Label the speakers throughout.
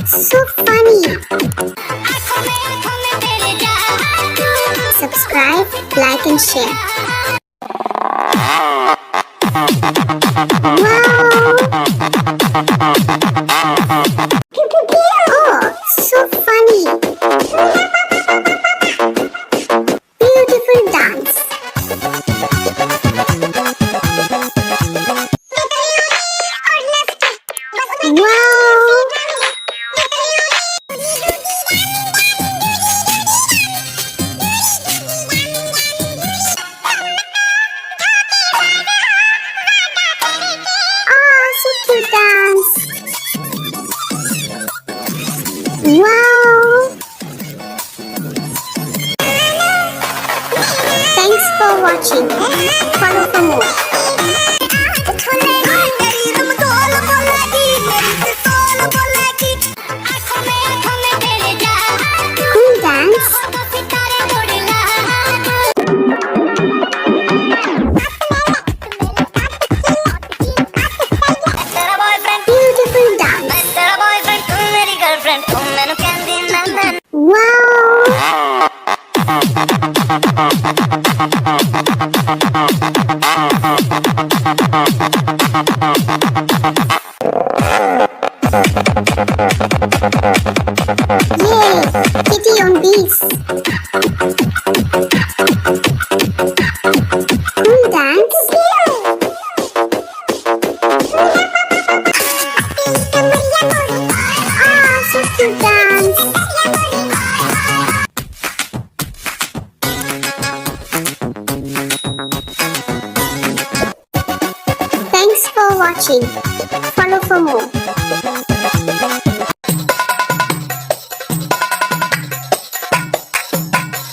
Speaker 1: So funny! Subscribe, like and share. Wow! Oh, so funny! Beautiful dance. Wow! Cute dance. Wow! Thanks for watching. Follow for more. Cool dance. Wow! Yay! Kitty on beats. Cool dance. So cute dance. Thanks for watching. Follow for more.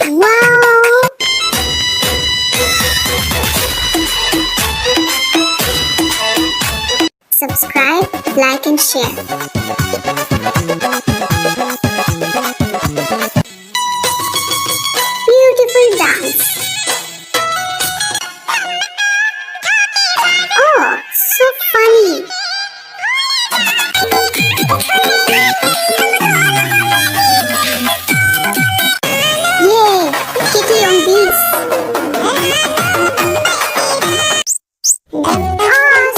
Speaker 1: Wow! Subscribe, like and share. Beautiful dance. Oh, so funny. Yay, kitty on beats.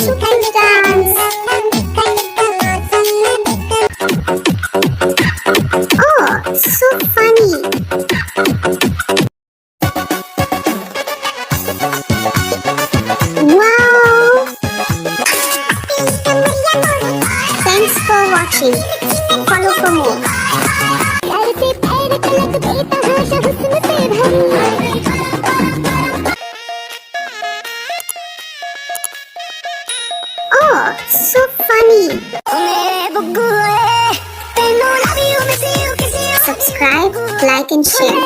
Speaker 1: So cute dance. Oh, so funny. Wow! Thanks for watching. Follow for more. Oh, so funny. Subscribe, like and share.